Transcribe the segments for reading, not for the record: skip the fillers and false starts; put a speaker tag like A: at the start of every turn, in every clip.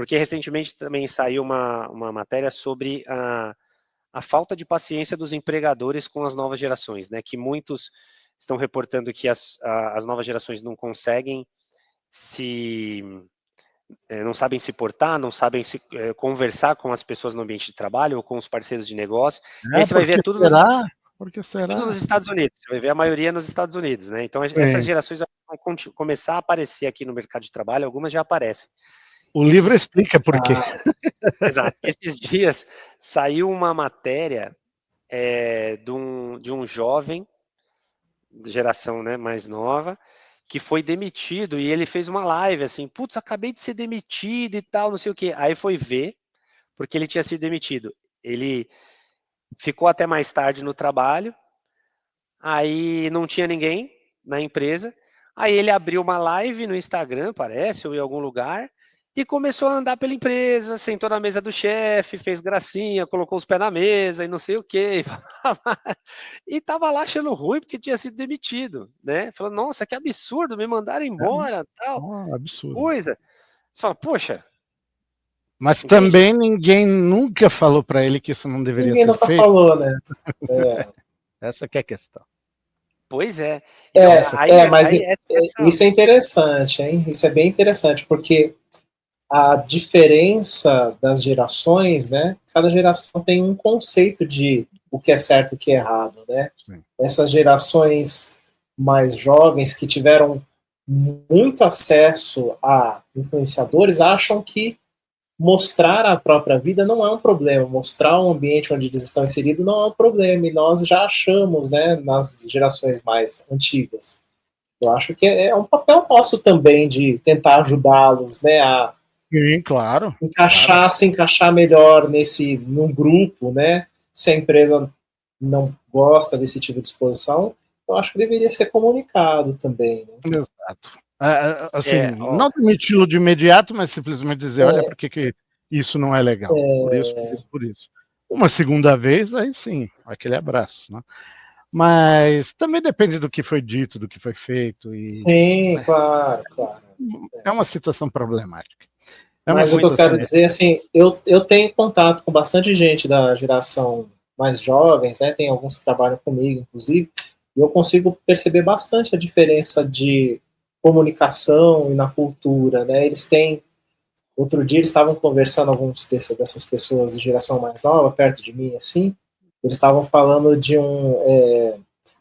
A: porque recentemente também saiu uma matéria sobre a falta de paciência dos empregadores com as novas gerações, né? Que muitos estão reportando que as novas gerações não conseguem não sabem se portar, não sabem conversar com as pessoas no ambiente de trabalho ou com os parceiros de negócio. E aí você vai ver tudo nos Estados Unidos, você vai ver a maioria nos Estados Unidos, né? Então essas gerações vão começar a aparecer aqui no mercado de trabalho, algumas já aparecem.
B: O livro explica por quê.
A: Exato. Esses dias saiu uma matéria de um jovem, de geração, né, mais nova, que foi demitido, e ele fez uma live assim, putz, acabei de ser demitido e tal, não sei o quê. Aí foi ver, porque ele tinha sido demitido. Ele ficou até mais tarde no trabalho, aí não tinha ninguém na empresa, aí ele abriu uma live no Instagram, parece, ou em algum lugar, e começou a andar pela empresa, sentou na mesa do chefe, fez gracinha, colocou os pés na mesa e não sei o quê. E tava lá achando ruim porque tinha sido demitido, né? Falou, nossa, que absurdo, me mandaram embora, tal.
B: Absurdo.
A: Coisa. Só, poxa.
B: Mas entende? Também ninguém nunca falou para ele que isso não deveria ser feito.
C: Ninguém nunca falou, né?
B: Essa que é a questão.
A: Pois é.
C: Então, mas isso é interessante, hein? Isso é bem interessante, porque a diferença das gerações, né? Cada geração tem um conceito de o que é certo e o que é errado, né? Sim. Essas gerações mais jovens que tiveram muito acesso a influenciadores acham que mostrar a própria vida não é um problema, mostrar um ambiente onde eles estão inseridos não é um problema, e nós já achamos, né, nas gerações mais antigas. Eu acho que é um papel nosso também de tentar ajudá-los, né, a
B: sim, claro,
C: se encaixar melhor num grupo, né? Se a empresa não gosta desse tipo de exposição, eu acho que deveria ser comunicado também. Né?
B: Exato. Assim, não demiti-lo de imediato, mas simplesmente dizer, olha, por que isso não é legal? Por isso. Uma segunda vez, aí sim, aquele abraço, né? Mas também depende do que foi dito, do que foi feito.
C: Sim, claro.
B: É uma situação problemática.
C: Mas o que eu quero dizer, assim, eu tenho contato com bastante gente da geração mais jovens, né? Tem alguns que trabalham comigo, inclusive, e eu consigo perceber bastante a diferença de comunicação e na cultura, né? Eles têm... Outro dia eles estavam conversando, alguns dessas pessoas de geração mais nova, perto de mim, assim, eles estavam falando de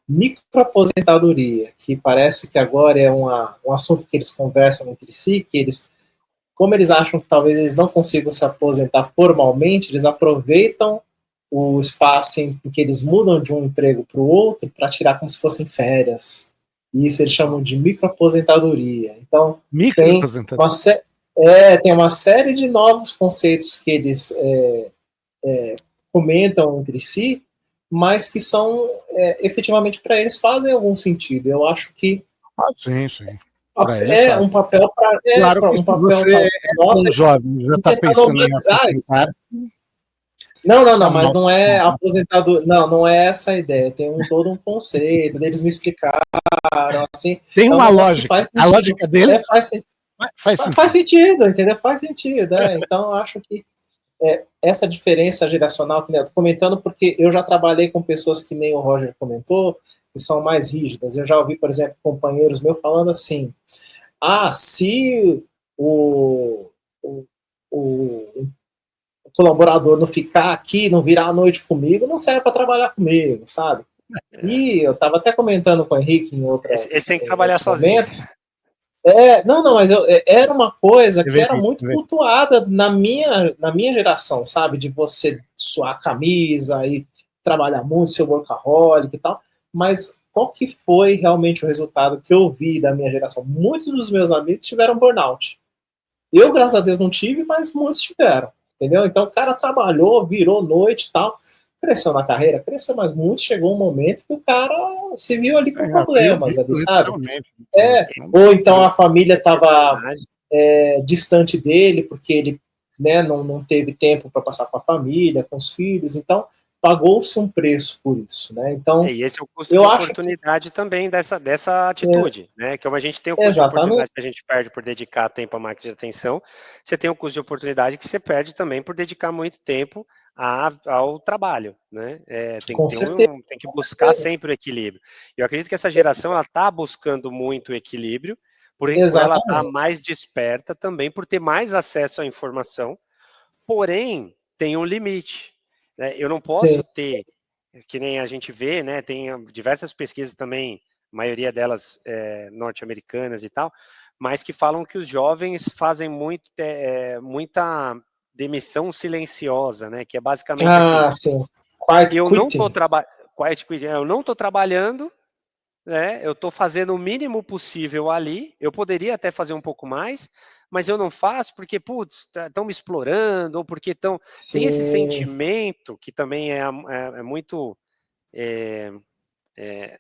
C: microaposentadoria, que parece que agora é um assunto que eles conversam entre si, que eles... Como eles acham que talvez eles não consigam se aposentar formalmente, eles aproveitam o espaço em que eles mudam de um emprego para o outro para tirar como se fossem férias. E isso eles chamam de microaposentadoria. Então, tem uma série de novos conceitos que eles comentam entre si, mas que são, efetivamente, para eles fazem algum sentido. Eu acho que...
B: sim.
C: Um papel para...
B: Claro que um papel você nossa, jovem, já está pensando em aposentar.
C: Não, mas não é aposentador, não é essa a ideia, tem todo um conceito, eles me explicaram, assim...
B: Tem uma lógica, a lógica dele
C: faz sentido, entendeu? Faz sentido, então eu acho que essa diferença geracional, que eu tô comentando porque eu já trabalhei com pessoas que nem o Roger comentou, que são mais rígidas. Eu já ouvi, por exemplo, companheiros meus falando assim, se o colaborador não ficar aqui, não virar à noite comigo, não serve para trabalhar comigo, sabe? E eu estava até comentando com o Henrique em outras
A: Ele tem que trabalhar sozinho.
C: Mas era uma coisa que era muito cultuada na minha geração, sabe? De você suar a camisa e trabalhar muito, ser workaholic e tal. Mas qual que foi realmente o resultado que eu vi da minha geração? Muitos dos meus amigos tiveram burnout. Eu, graças a Deus, não tive, mas muitos tiveram, entendeu? Então o cara trabalhou, virou noite e tal, cresceu na carreira, mas muito chegou um momento que o cara se viu ali com problemas, ali, sabe? Ou então a família estava distante dele, porque ele, né, não teve tempo para passar com a família, com os filhos, então pagou-se um preço por isso, né? Então,
A: e esse é o custo de oportunidade também dessa atitude, né? Que como a gente tem o custo de oportunidade que a gente perde por dedicar tempo à máquina de atenção, você tem o custo de oportunidade que você perde também por dedicar muito tempo ao trabalho, né? Tem que buscar sempre o equilíbrio. Eu acredito que essa geração ela está buscando muito o equilíbrio, por ela estar mais desperta também, por ter mais acesso à informação, porém tem um limite, né? Eu não posso ter, que nem a gente vê, né? Tem diversas pesquisas também, a maioria delas norte-americanas e tal, mas que falam que os jovens fazem muita demissão silenciosa, né? Que é basicamente assim.
C: Sim. Quiet
A: eu
C: quitting.
A: não estou eu não estou trabalhando, né? Eu estou fazendo o mínimo possível ali. Eu poderia até fazer um pouco mais, mas eu não faço porque, putz, estão me explorando, ou porque tem esse sentimento que também é muito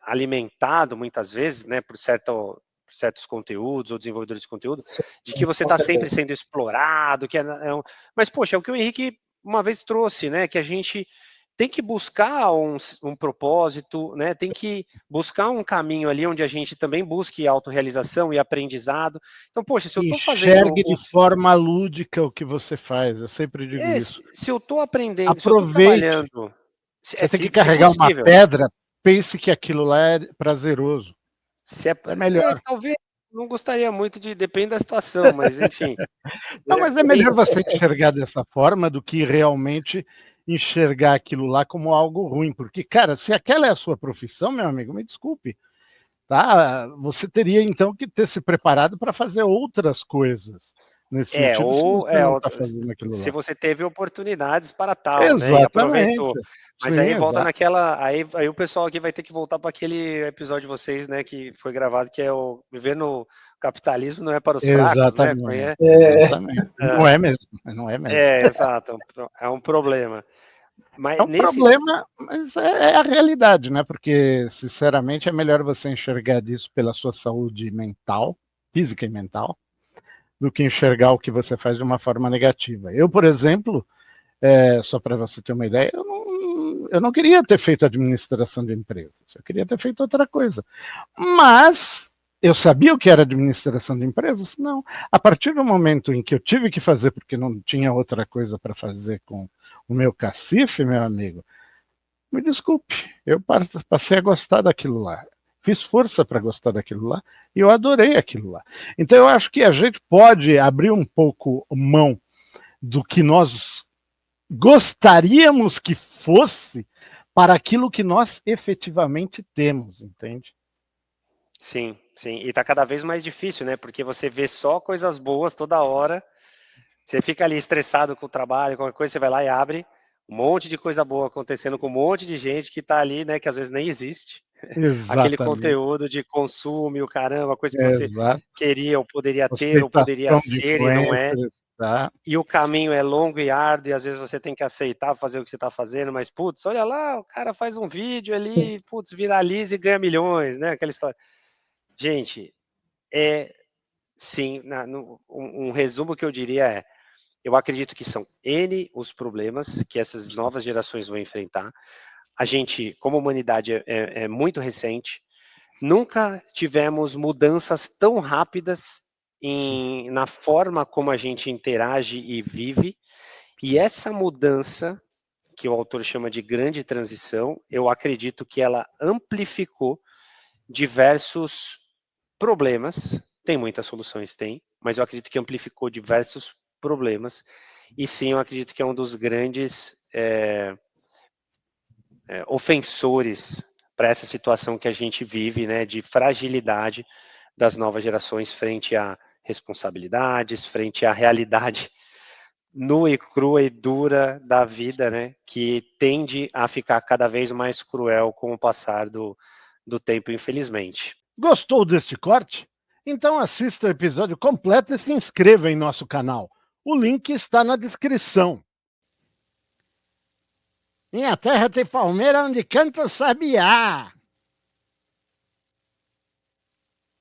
A: alimentado muitas vezes, né, por certos conteúdos ou desenvolvedores de conteúdo, de que você está sempre sendo explorado, mas, poxa, é o que o Henrique uma vez trouxe, né, que a gente tem que buscar um propósito, né, tem que buscar um caminho ali onde a gente também busque autorrealização e aprendizado. Então, poxa, se eu estou fazendo...
B: Enxergue de forma lúdica o que você faz, eu sempre digo isso.
A: Se eu estou aprendendo,
B: aproveite.
A: se eu estou trabalhando...
B: Você tem que carregar uma pedra, pense que aquilo lá é prazeroso.
A: É melhor. Talvez não gostaria muito depende da situação, mas enfim.
B: Não, mas é melhor você enxergar dessa forma do que realmente enxergar aquilo lá como algo ruim, porque, cara, se aquela é a sua profissão, meu amigo, me desculpe, tá? Você teria então que ter se preparado para fazer outras coisas. Nesse sentido,
A: ou
B: se você não tá fazendo aquilo
A: se
B: lá.
A: você teve oportunidades para tal,
B: Exatamente.
A: Né? E aproveitou. Mas
B: Sim,
A: aí volta naquela. Aí o pessoal aqui vai ter que voltar para aquele episódio de vocês, né? Que foi gravado, que é o Viver no Capitalismo não é para os fracos, né?
B: Exatamente. Não é mesmo. Não é mesmo.
A: Exato. É um problema. Mas
B: é um problema, mas é a realidade, né? Porque, sinceramente, é melhor você enxergar disso pela sua saúde mental, física e mental, do que enxergar o que você faz de uma forma negativa. Eu, por exemplo, só para você ter uma ideia, eu não queria ter feito administração de empresas, eu queria ter feito outra coisa. Mas eu sabia o que era administração de empresas? Não. A partir do momento em que eu tive que fazer, porque não tinha outra coisa para fazer com o meu cacife, meu amigo, me desculpe, eu passei a gostar daquilo lá. Fiz força para gostar daquilo lá e eu adorei aquilo lá. Então eu acho que a gente pode abrir um pouco mão do que nós gostaríamos que fosse para aquilo que nós efetivamente temos, entende?
A: Sim. E tá cada vez mais difícil, né? Porque você vê só coisas boas toda hora. Você fica ali estressado com o trabalho, qualquer coisa, você vai lá e abre um monte de coisa boa acontecendo com um monte de gente que tá ali, né? Que às vezes nem existe.
B: Exatamente.
A: Aquele conteúdo de consumo e o caramba, coisa que você queria ou poderia ter ou poderia ser e não é.
B: Tá?
A: E o caminho é longo e árduo, e às vezes você tem que aceitar fazer o que você está fazendo, mas, putz, olha lá, o cara faz um vídeo ali, putz, viraliza e ganha milhões, né? Aquela história. Gente, sim, um resumo que eu diria eu acredito que são N os problemas que essas novas gerações vão enfrentar. A gente, como humanidade, é muito recente, nunca tivemos mudanças tão rápidas na forma como a gente interage e vive, e essa mudança, que o autor chama de grande transição, eu acredito que ela amplificou diversos problemas, tem muitas soluções, mas eu acredito que amplificou diversos problemas, e sim, eu acredito que é um dos grandes ofensores para essa situação que a gente vive, né, de fragilidade das novas gerações frente a responsabilidades, frente à realidade nua e crua e dura da vida, né, que tende a ficar cada vez mais cruel com o passar do tempo, infelizmente.
B: Gostou deste corte? Então assista o episódio completo e se inscreva em nosso canal. O link está na descrição. Minha terra tem palmeira onde canta sabiá.